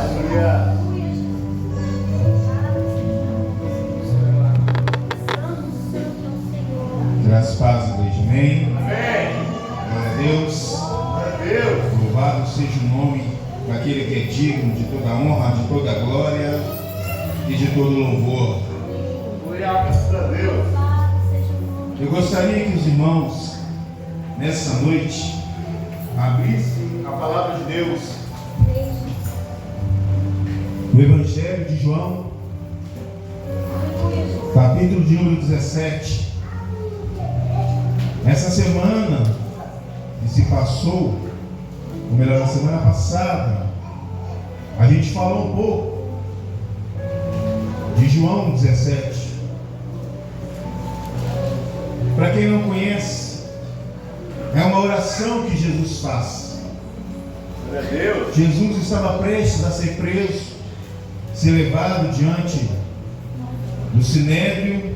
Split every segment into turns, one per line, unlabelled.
Aleluia.
Graças, paz, igreja. Amém.
Amém.
Glória a Deus.
Glória a Deus.
Louvado seja o nome daquele que é digno de toda honra, de toda glória e de todo louvor.
Graças a Deus.
Eu gostaria que os irmãos, nessa noite, abrissem a palavra de Deus no Evangelho de João, capítulo de número 17. Essa semana que se passou, ou melhor, na semana passada, a gente falou um pouco de João 17. Para quem não conhece, é uma oração que Jesus faz.
Glória a Deus.
Jesus estava prestes a ser preso, ser levado diante do Sinédrio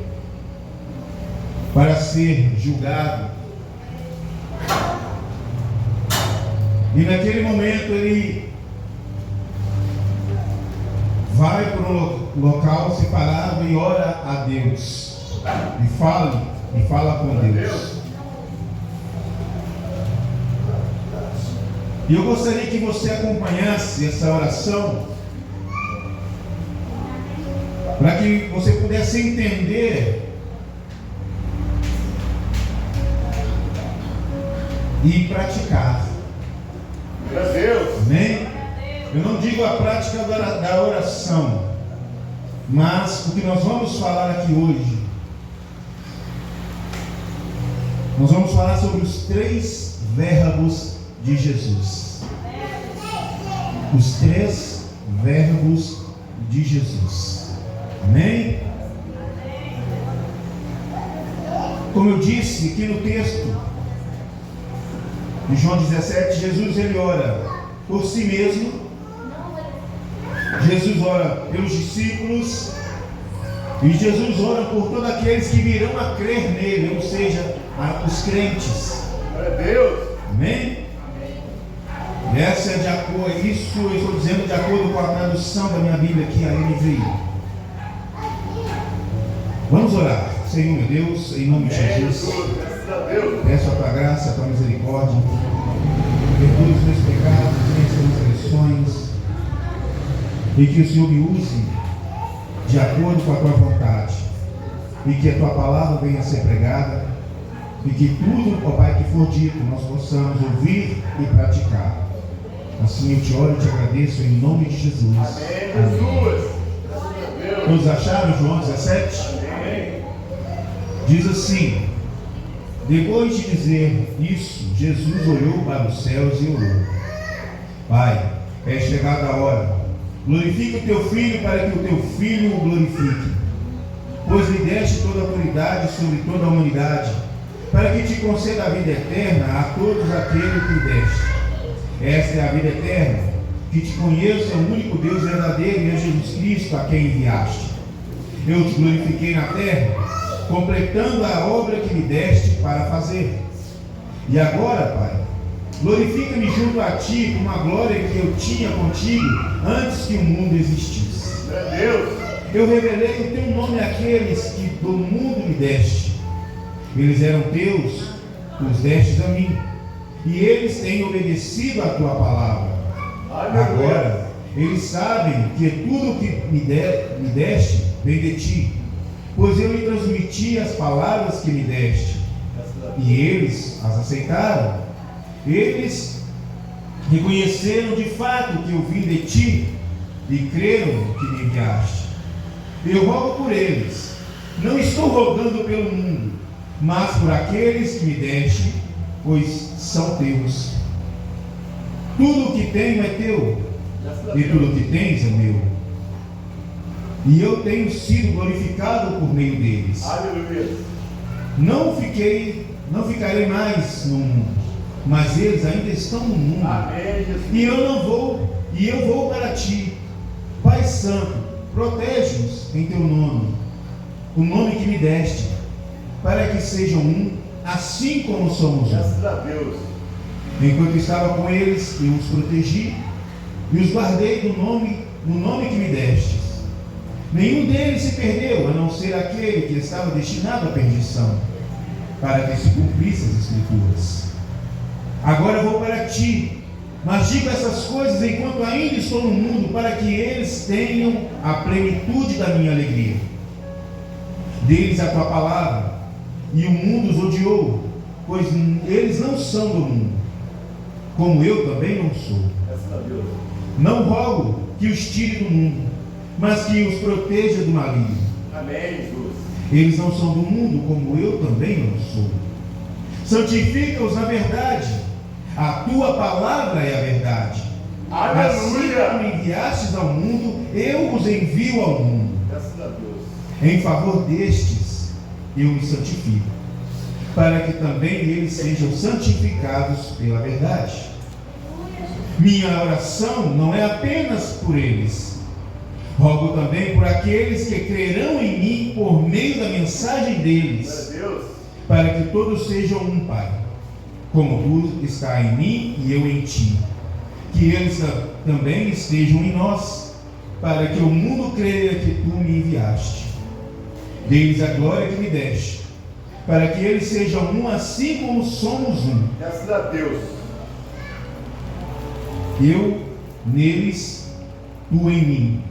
para ser julgado. E naquele momento ele vai para um local separado e ora a Deus. E fala com Deus. E eu gostaria que você acompanhasse essa oração, para que você pudesse entender e praticar.
Glória a Deus.
Amém? Eu não digo a prática da oração, mas o que nós vamos falar aqui hoje, nós vamos falar sobre os 3 verbos de Jesus. Os 3 verbos de Jesus. Amém? Como eu disse aqui no texto de João 17, Jesus ele ora por si mesmo. Jesus ora pelos discípulos. E Jesus ora por todos aqueles que virão a crer nele, ou seja, os crentes.
Glória a Deus.
Amém? E essa é de acordo, isso eu estou dizendo de acordo com a tradução da minha Bíblia aqui, a NVI. Vamos orar. Senhor meu Deus, em nome de Jesus,
Graças a Deus.
peço a tua graça, a tua misericórdia, perdoe os meus pecados, as minhas transgressões, e que o Senhor me use de acordo com a tua vontade, e que a tua palavra venha a ser pregada, e que tudo, ó Pai, que for dito, nós possamos ouvir e praticar. Assim eu te oro e te agradeço em nome de Jesus.
Amém, Jesus. Graças a Deus.
Todos acharam João 17?
Amém.
Diz assim: depois de dizer isso, Jesus olhou para os céus e orou: Pai, é chegada a hora. Glorifica o teu Filho, para que o teu Filho o glorifique. Pois lhe deste toda a autoridade sobre toda a humanidade, para que te conceda a vida eterna a todos aqueles que lhe deste. Esta é a vida eterna, que te conheça o único Deus verdadeiro e a Jesus Cristo a quem enviaste. Eu te glorifiquei na terra, completando a obra que me deste para fazer. E agora, Pai, glorifica-me junto a ti com a glória que eu tinha contigo antes que o mundo existisse.
Glória a Deus.
Eu revelei o teu nome àqueles que do mundo me deste. Eles eram teus, os destes a mim, e eles têm obedecido a tua palavra. Agora, eles sabem que tudo que me deste vem de ti, pois eu lhe transmiti as palavras que me deste, e eles as aceitaram. Eles reconheceram de fato que eu vim de ti, e creram que me enviaste. Eu rogo por eles, não estou rogando pelo mundo, mas por aqueles que me deste, pois são teus. Tudo o que tenho é teu, e tudo o que tens é meu. E eu tenho sido glorificado por meio deles.
Aleluia.
Não ficarei mais no mundo, mas eles ainda estão no mundo.
Amém, Jesus.
E eu vou para ti. Pai Santo, protege-nos em teu nome, o nome que me deste, para que sejam um, assim como somos um.
Graças a Deus.
Enquanto estava com eles, eu os protegi, e os guardei no nome que me destes. Nenhum deles se perdeu, a não ser aquele que estava destinado à perdição, para que se cumprissem as Escrituras. Agora vou para ti, mas digo essas coisas enquanto ainda estou no mundo, para que eles tenham a plenitude da minha alegria. Deles a tua palavra, e o mundo os odiou, pois eles não são do mundo, como eu também não sou. Não rogo que os tire do mundo, mas que os proteja do maligno.
Amém, Jesus.
Eles não são do mundo, como eu também não sou. Santifica-os na verdade. A tua palavra é a verdade.
Aleluia.
Assim como me enviastes ao mundo, eu os envio ao mundo.
Graças a Deus.
Em favor destes, eu me santifico, para que também eles sejam santificados pela verdade. Minha oração não é apenas por eles. Rogo também por aqueles que crerão em mim por meio da mensagem deles, para que todos sejam um, Pai, como tu está em mim e eu em ti. Que eles também estejam em nós, para que o mundo creia que tu me enviaste. Dê-lhes a glória que me deste, para que eles sejam um, assim como somos um.
Graças a Deus.
Eu neles, tu em mim.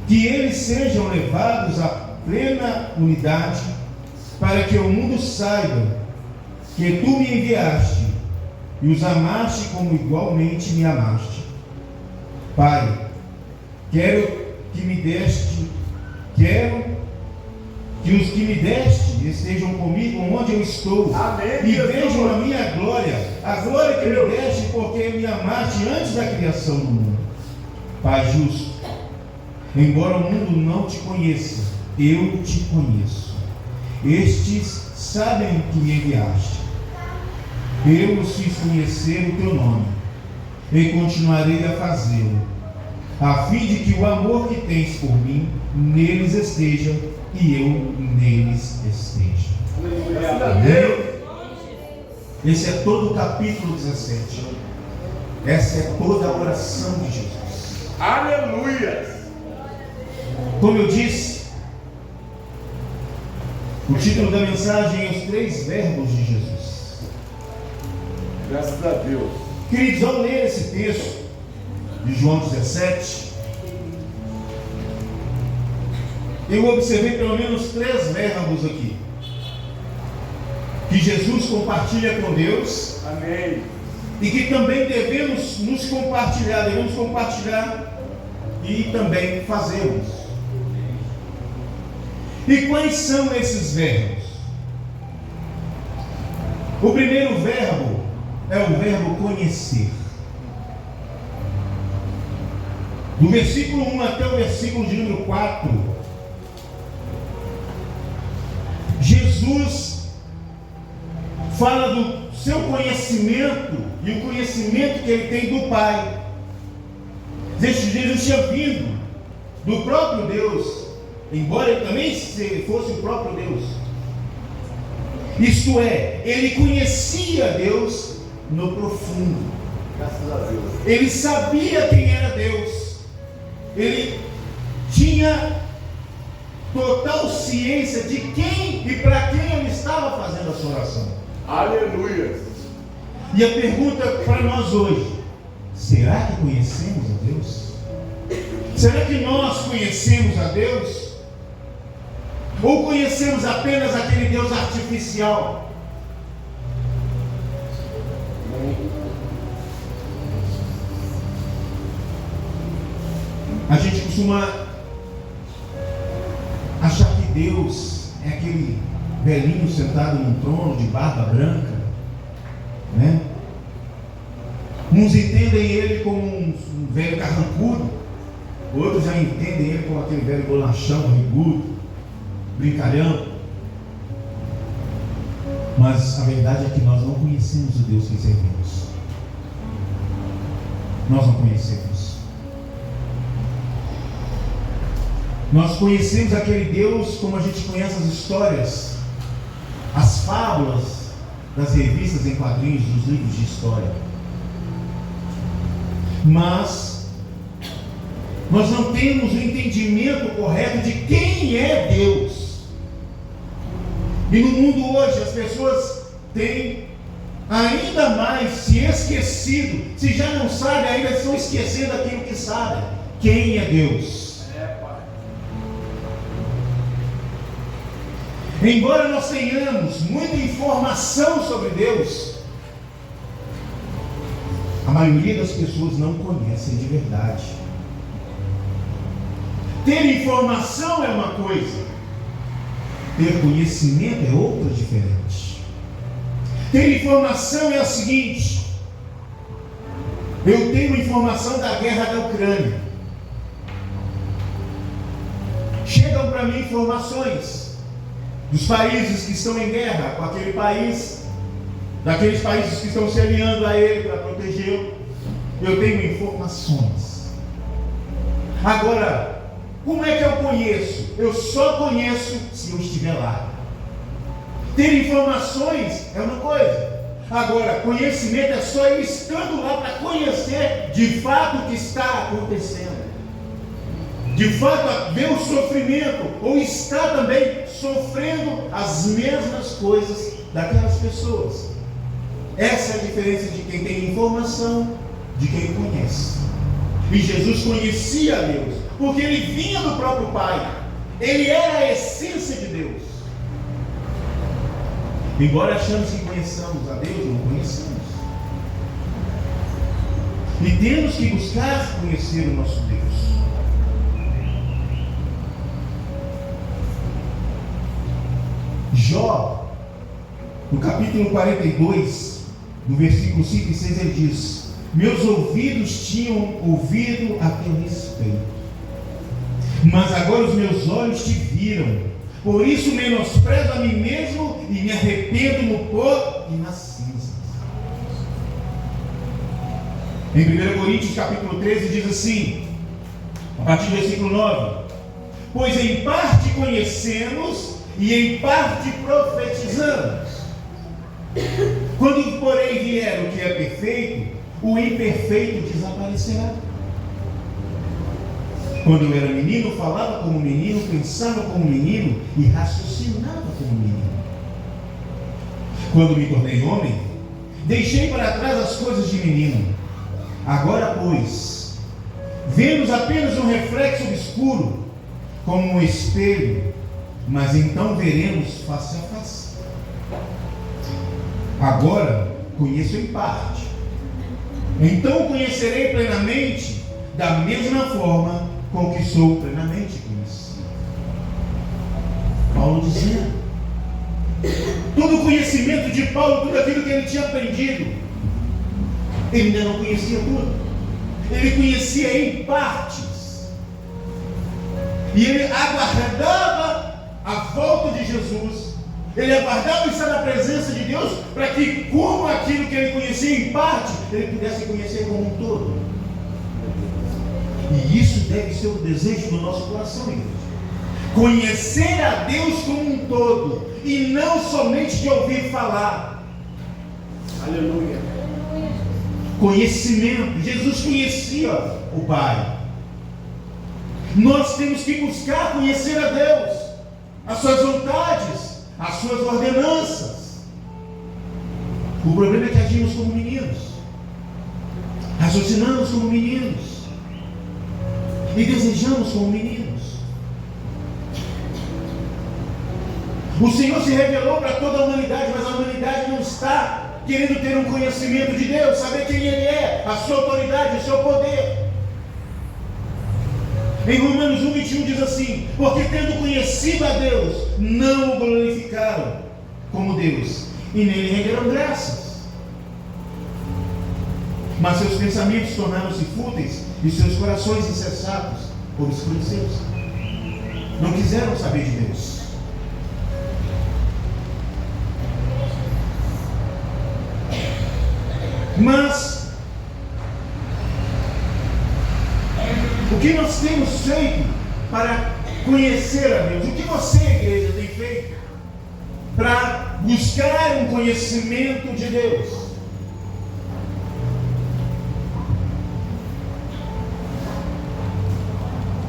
Que eles sejam levados à plena unidade, para que o mundo saiba que tu me enviaste e os amaste como igualmente me amaste. Pai, quero que os que me deste estejam comigo onde eu estou.
Amém,
e
Jesus.
vejam a minha glória, a glória que me deste, porque me amaste antes da criação do mundo. Pai justo, embora o mundo não te conheça, eu te conheço. Estes sabem que me enviaste. Eu os fiz conhecer o teu nome, e continuarei a fazê-lo, a fim de que o amor que tens por mim neles esteja, e eu neles esteja.
Graças a Deus.
Esse é todo o capítulo 17. Essa é toda a oração de Jesus.
Aleluia.
Como eu disse, o título da mensagem é os 3 verbos de Jesus.
Graças a Deus.
Queridos, ao ler esse texto de João 17, eu observei pelo menos 3 verbos aqui, que Jesus compartilha com Deus.
Amém.
E que também devemos compartilhar e também fazermos. E quais são esses verbos? O primeiro verbo é o verbo conhecer. Do versículo 1 até o versículo de número 4, Jesus fala do seu conhecimento e o conhecimento que ele tem do Pai. Jesus tinha vindo do próprio Deus, embora ele também fosse o próprio Deus. Isto é, ele conhecia Deus no profundo.
Graças a Deus.
Ele sabia quem era Deus. Ele tinha total ciência de quem e para quem ele estava fazendo a sua oração.
Aleluia.
E a pergunta para nós hoje: será que conhecemos a Deus? Será que nós conhecemos a Deus? Ou conhecemos apenas aquele Deus artificial? A gente costuma achar que Deus é aquele velhinho sentado num trono de barba branca, né? Uns entendem ele como um velho carrancudo, outros já entendem ele como aquele velho bolachão, rigudo, brincalhão. Mas a verdade é que nós não conhecemos o Deus que servimos. Nós não conhecemos. Nós conhecemos aquele Deus como a gente conhece as histórias, as fábulas das revistas em quadrinhos, dos livros de história. Mas nós não temos o entendimento correto de quem é Deus. E no mundo hoje as pessoas têm ainda mais se esquecido. Se já não sabem, ainda estão esquecendo aquilo que sabem. Quem é Deus? Embora nós tenhamos muita informação sobre Deus, a maioria das pessoas não conhecem de verdade. Ter informação é uma coisa, ter conhecimento é outra diferente. Ter informação é a seguinte: eu tenho informação da guerra da Ucrânia. Chegam para mim informações dos países que estão em guerra com aquele país, daqueles países que estão se alinhando a ele para protegê-lo. Eu tenho informações. Agora, como é que eu conheço? Eu só conheço se eu estiver lá. Ter informações é uma coisa. Agora, conhecimento é só eu estando lá para conhecer de fato o que está acontecendo. De fato, ver o sofrimento, ou está também sofrendo as mesmas coisas daquelas pessoas. Essa é a diferença de quem tem informação, de quem conhece. E Jesus conhecia a Deus, porque ele vinha do próprio Pai. Ele era a essência de Deus. Embora achamos que conheçamos a Deus, não conhecemos. E temos que buscar conhecer o nosso Deus. Jó, no capítulo 42, no versículo 5 e 6, ele diz: meus ouvidos tinham ouvido a teu respeito, mas agora os meus olhos te viram. Por isso menosprezo a mim mesmo e me arrependo no pó e nas cinzas. Em 1 Coríntios capítulo 13 diz assim, a partir do versículo 9: pois em parte conhecemos e em parte profetizamos. Quando, porém, vier o que é perfeito, o imperfeito desaparecerá. Quando eu era menino, falava como menino, pensava como menino e raciocinava como menino. Quando me tornei homem, deixei para trás as coisas de menino. Agora, pois, vemos apenas um reflexo obscuro, como um espelho, mas então veremos face a face. Agora conheço em parte, então conhecerei plenamente, da mesma forma com que sou plenamente conhecido. Paulo dizia, todo o conhecimento de Paulo, tudo aquilo que ele tinha aprendido, ele ainda não conhecia tudo. Ele conhecia em partes. E ele aguardava a volta de Jesus. Ele aguardava estar na presença de Deus, para que, como aquilo que ele conhecia em parte, ele pudesse conhecer como um todo. E isso deve ser o desejo do nosso coração, igreja. Conhecer a Deus como um todo, e não somente de ouvir falar. Aleluia. Conhecimento. Jesus conhecia o Pai. Nós temos que buscar conhecer a Deus, as suas vontades, as suas ordenanças. O problema é que agimos como meninos, raciocinamos como meninos e desejamos como meninos. O Senhor se revelou para toda a humanidade, mas a humanidade não está querendo ter um conhecimento de Deus, saber quem Ele é, a sua autoridade, o seu poder. Em Romanos 1:21 diz assim: porque tendo conhecido a Deus, não o glorificaram como Deus, e nele renderam graças. Mas seus pensamentos tornaram-se fúteis, e seus corações insensatos obscureceram-se. Não quiseram saber de Deus. Mas o que nós temos feito para conhecer a Deus? O que você, igreja, tem feito para buscar um conhecimento de Deus?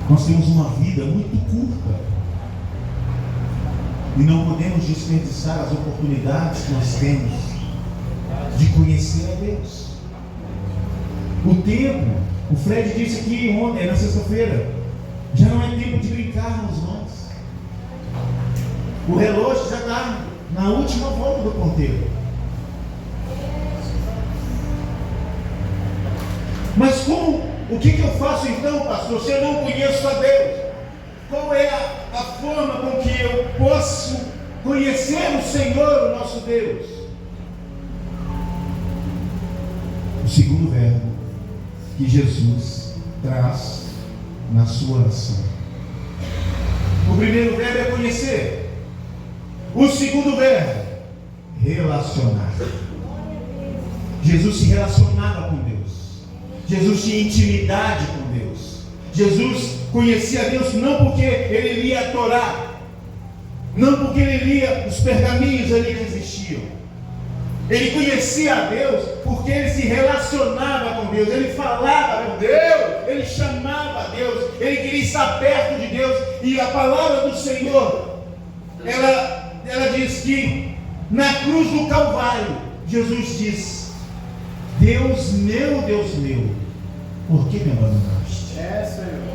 Nós temos uma vida muito curta e não podemos desperdiçar as oportunidades que nós temos de conhecer a Deus. O tempo, o Fred disse aqui ontem, na sexta-feira, já não é tempo de brincarmos mais. O relógio já está na última volta do ponteiro. Mas o que eu faço então, pastor, se eu não conheço a Deus? Qual é a forma com que eu posso conhecer o Senhor, o nosso Deus? O segundo verbo que Jesus traz na sua oração. O primeiro verbo é conhecer. O segundo verbo, relacionar. Jesus se relacionava com Deus. Jesus tinha intimidade com Deus. Jesus conhecia Deus não porque ele lia a Torá, não porque ele lia os pergaminhos ali que existiam. Ele conhecia a Deus porque ele se relacionava com Deus, ele falava com Deus, ele chamava a Deus, ele queria estar perto de Deus. E a palavra do Senhor, ela diz que na cruz do Calvário, Jesus diz: Deus meu, por que me abandonaste?
Senhor.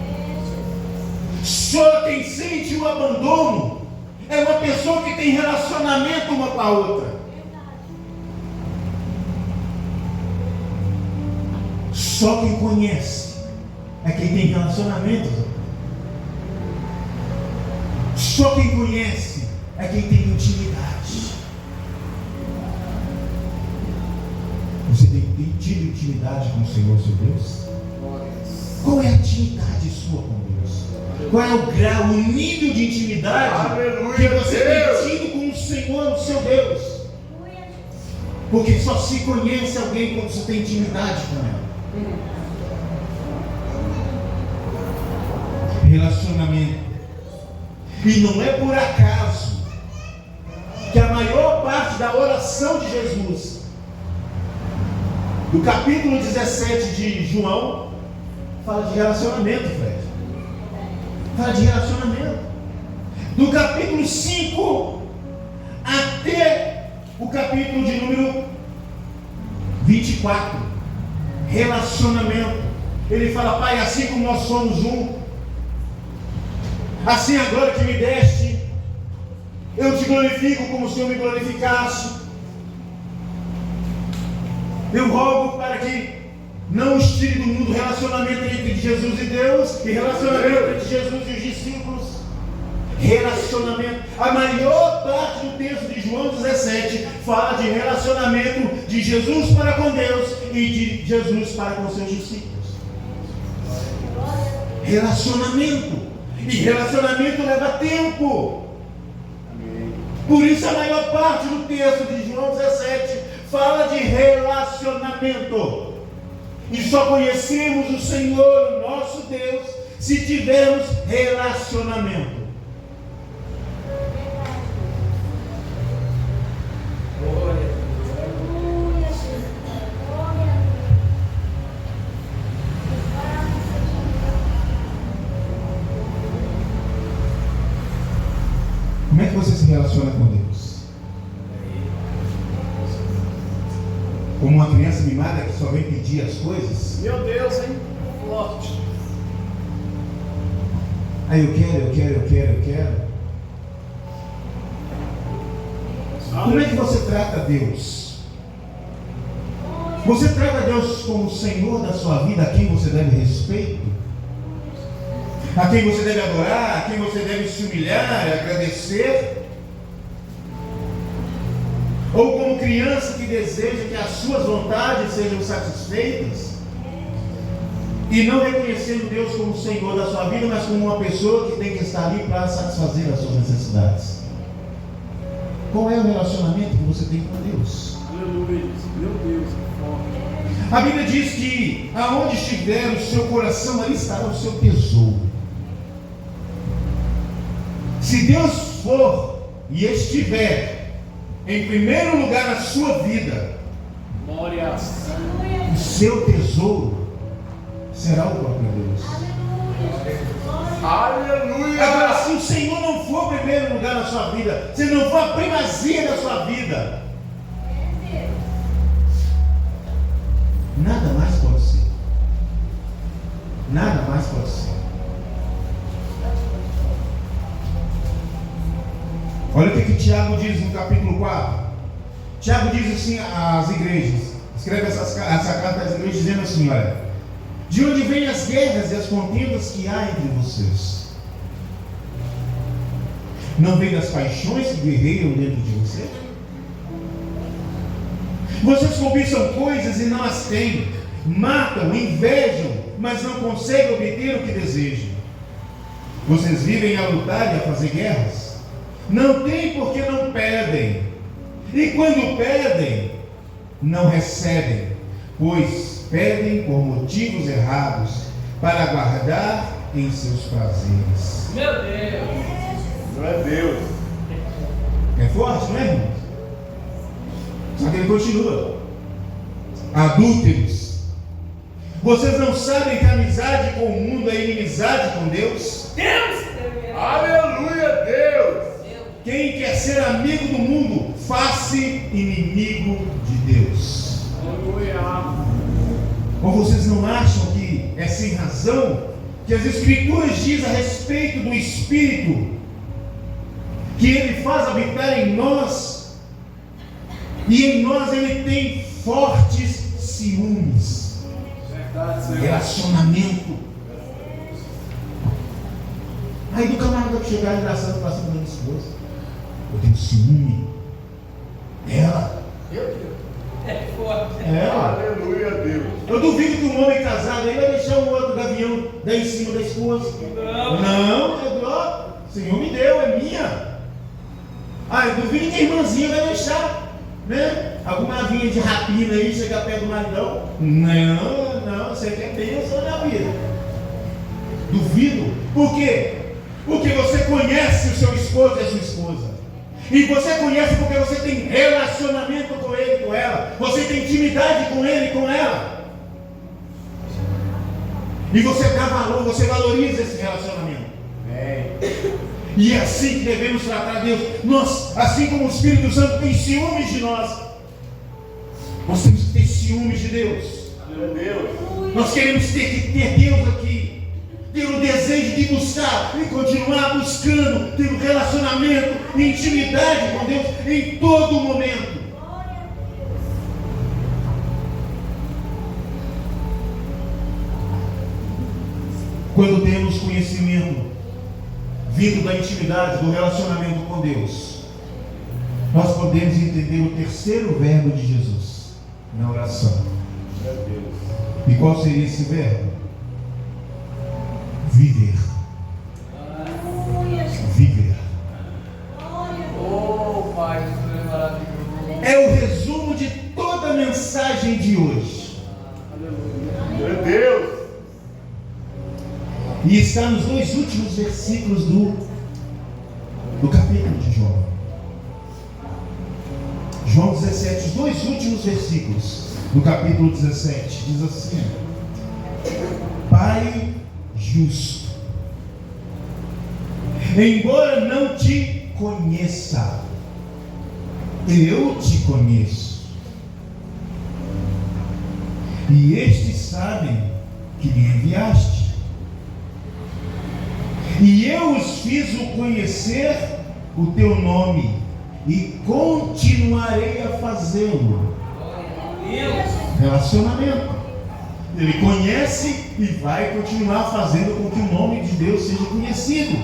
Só quem sente o abandono é uma pessoa que tem relacionamento uma com a outra. Só quem conhece é quem tem relacionamento. Só quem conhece é quem tem intimidade. Você tem tido intimidade com o Senhor, seu Deus? Qual é a intimidade sua com Deus? Qual é o grau, o nível de intimidade que você tem tido com o Senhor, o seu Deus? Porque só se conhece alguém quando você tem intimidade com ela. Relacionamento. E não é por acaso que a maior parte da oração de Jesus, do capítulo 17 de João, fala de relacionamento, Fred. Fala de relacionamento. Do capítulo 5 até o capítulo de número 24. Relacionamento. Ele fala: Pai, assim como nós somos um, assim agora que me deste, eu te glorifico como o Senhor me glorificaste. Eu rogo para que não os tire do mundo relacionamento entre Jesus e Deus, e relacionamento entre Jesus e os discípulos. Relacionamento. A maior parte do texto de João 17 fala de relacionamento de Jesus para com Deus e de Jesus para com seus discípulos. Relacionamento. E relacionamento leva tempo. Por isso a maior parte do texto de João 17 fala de relacionamento. E só conhecemos o Senhor, o nosso Deus, se tivermos relacionamento. Como é que você se relaciona com Deus? Como uma criança mimada que só vem pedir as coisas?
Meu Deus, hein? Forte.
Aí eu quero. Como é que você trata Deus? Você trata Deus como o Senhor da sua vida, a quem você deve respeito? A quem você deve adorar? A quem você deve se humilhar, agradecer? Ou como criança que deseja que as suas vontades sejam satisfeitas? E não reconhecendo Deus como o Senhor da sua vida, mas como uma pessoa que tem que estar ali para satisfazer as suas necessidades. Qual é o relacionamento que você tem com Deus?
Aleluia. Meu Deus, que forte.
A Bíblia diz que aonde estiver o seu coração, ali estará o seu tesouro. Se Deus for e estiver em primeiro lugar na sua vida,
Glórias.
o seu tesouro será o próprio Deus. na sua vida, se não for a primazia da sua vida, nada mais pode ser. Nada mais pode ser. Olha o que Tiago diz no capítulo 4. Tiago diz assim às igrejas, escreve essa carta às igrejas dizendo assim, olha: de onde vêm as guerras e as contendas que há entre vocês? Não vem das paixões que guerreiam dentro de você? Vocês cobiçam coisas e não as têm, matam, invejam, mas não conseguem obter o que desejam. Vocês vivem a lutar e a fazer guerras? Não têm porque não pedem, e quando pedem, não recebem, pois pedem por motivos errados, para guardar em seus prazeres.
Meu Deus!
Não é Deus.
É forte, não é, irmão? Só que ele continua: adúlteros, vocês não sabem que a amizade com o mundo é inimizade com Deus?
Deus!
Aleluia, Deus.
Quem quer ser amigo do mundo, faça inimigo de Deus.
Aleluia!
Ou vocês não acham que é sem razão que as Escrituras dizem a respeito do Espírito, que Ele faz habitar em nós, e em nós Ele tem fortes ciúmes,
Verdade, Senhor.
relacionamento. Aí do camarada que chegar engraçado para cima da minha esposa: eu tenho ciúme dela.
É forte.
Ela.
Aleluia, Deus.
Eu duvido que um homem casado aí vai deixar um outro gavião dar em cima da esposa. Não, ó, o Senhor me deu, é minha. Ah, eu duvido que a irmãzinha vai deixar, né? Alguma vinha de rapina aí chegar perto do maridão. Não, você quer bênção na vida. Duvido. Por quê? Porque você conhece o seu esposo e a sua esposa. E você conhece porque você tem relacionamento com ele e com ela. Você tem intimidade com ele e com ela. E você dá valor, você valoriza esse relacionamento. E é assim que devemos tratar Deus. Nós, assim como o Espírito Santo tem ciúmes de nós, nós temos que ter ciúmes de Deus.
Meu Deus.
Nós queremos ter Deus aqui, ter o desejo de buscar e continuar buscando, ter um relacionamento e intimidade com Deus em todo momento. Quando temos conhecimento vindo da intimidade, do relacionamento com Deus, nós podemos entender o terceiro verbo de Jesus na oração.
Meu Deus.
E qual seria esse verbo? Viver. Viver.
Oh, Pai, isso é maravilhoso.
É o resumo de toda a mensagem de hoje.
Meu Deus.
E está nos dois últimos versículos do capítulo de João. João 17, os dois últimos versículos do capítulo 17, diz assim: Pai justo, embora não te conheça, eu te conheço, e estes sabem que me enviaste, e eu os fiz conhecer o teu nome, e continuarei a fazê-lo. Relacionamento. Ele conhece e vai continuar fazendo com que o nome de Deus seja conhecido,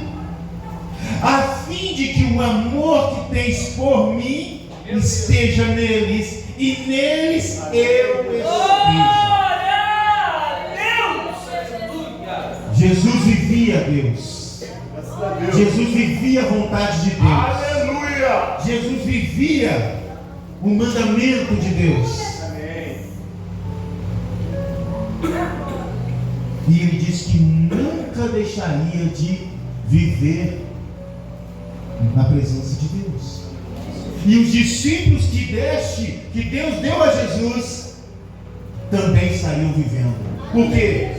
a fim de que o amor que tens por mim esteja neles e neles eu esteja. Jesus vivia Deus.
Graças a Deus.
Jesus vivia a vontade de Deus.
Aleluia.
Jesus vivia o mandamento de Deus.
Amém.
E ele disse que nunca deixaria de viver na presença de Deus. E os discípulos que Deus deu a Jesus também estariam vivendo. Por quê?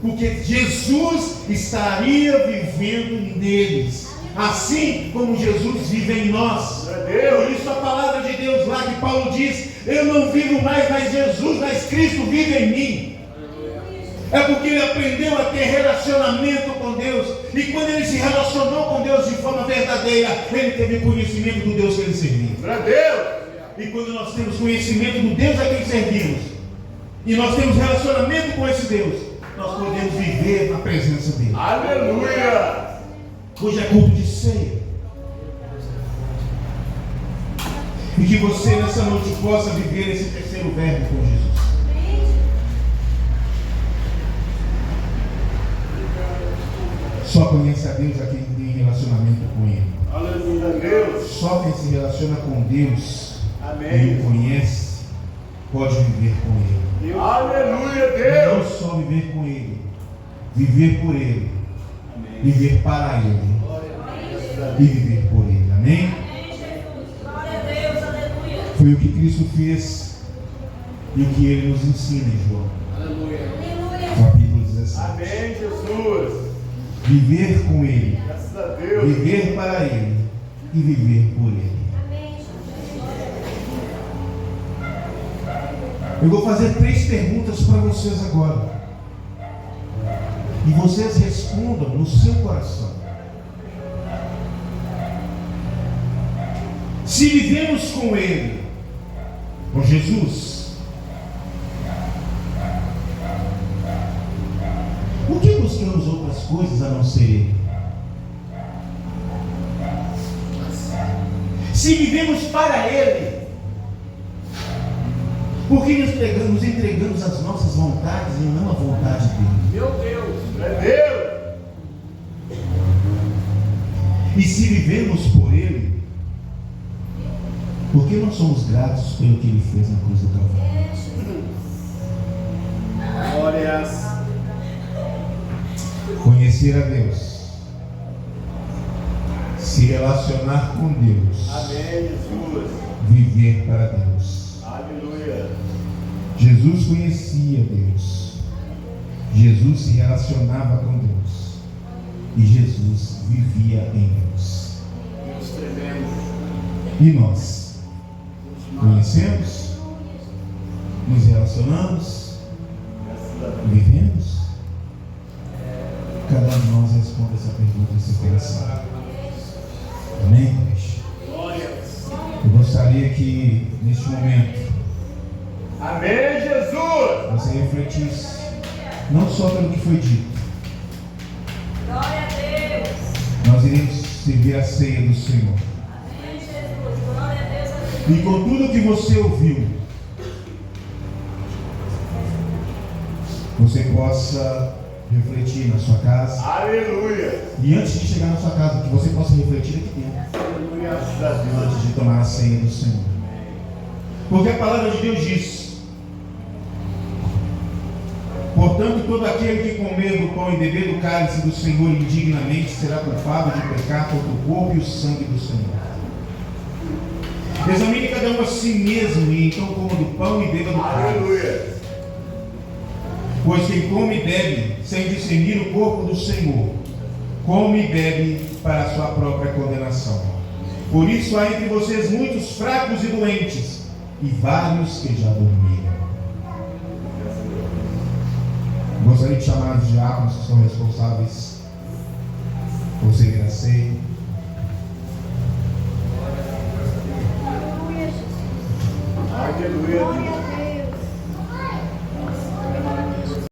Porque Jesus estaria vivendo neles. assim como Jesus vive em nós. Por isso a palavra de Deus lá que Paulo diz: eu não vivo mais, mas Jesus, mas Cristo vive em mim. É porque ele aprendeu a ter relacionamento com Deus. E quando ele se relacionou com Deus de forma verdadeira, ele teve conhecimento do Deus que ele servia.
Glória a Deus.
E quando nós temos conhecimento do Deus a quem servimos, e nós temos relacionamento com esse Deus, nós podemos viver na presença dele.
Aleluia.
Hoje é culto de ceia. E que você nessa noite possa viver esse terceiro verbo com Jesus. Só conhece a Deus a quem tem relacionamento com Ele.
Aleluia, Deus.
Só quem se relaciona com Deus
Amém.
e o conhece, pode viver com Ele.
Aleluia,
Não
Deus.
só viver com Ele, viver por Ele, viver para Ele e viver por Ele. Amém? Foi o que Cristo fez e o que Ele nos ensina em João, capítulo 17.
Amém, Jesus.
Viver com Ele,
Graças a Deus.
viver para Ele e viver por Ele. Eu vou fazer 3 perguntas para vocês agora. E vocês respondam no seu coração. Se vivemos com Ele, com Jesus, por que buscamos outras coisas a não ser Ele? Se vivemos para Ele, por que nos entregamos às nossas vontades e não à vontade dele?
Meu Deus.
Glória a Deus.
E se vivemos por Ele, por que não somos gratos pelo que Ele fez na cruz do Calvário?
Glórias.
Conhecer a Deus, se relacionar com Deus,
Amém, Jesus.
viver para Deus.
Aleluia.
Jesus conhecia Deus, Jesus se relacionava com Deus e Jesus vivia em Deus.
Deus tremendo.
E nós conhecemos, nos relacionamos,
Graças a Deus.
vivemos? Cada um de nós responde essa pergunta em seu coração. Amém, igreja?
Glórias.
Eu gostaria que neste momento
Amém, Jesus.
você refletisse não só pelo que foi dito.
Glória a Deus.
Nós iremos servir a ceia do Senhor.
Amém, Jesus. Glória a Deus.
E com tudo que você ouviu, você possa refletir na sua casa.
Aleluia.
E antes de chegar na sua casa, que você possa refletir aqui dentro,
Graças a Deus.
antes de tomar a ceia do Senhor. Porque a palavra de Deus diz: portanto, todo aquele que comer do pão e beber do cálice do Senhor indignamente será culpado de pecar contra o corpo e o sangue do Senhor. Examine cada um a si mesmo, e então coma do pão e beba do cálice.
Aleluia.
Pois quem come e bebe sem discernir o corpo do Senhor, come e bebe para a sua própria condenação. Por isso há entre vocês muitos fracos e doentes, e vários que já dormiram. Gostaria de chamar os diáconos que são responsáveis por servir a ceia.
Aleluia.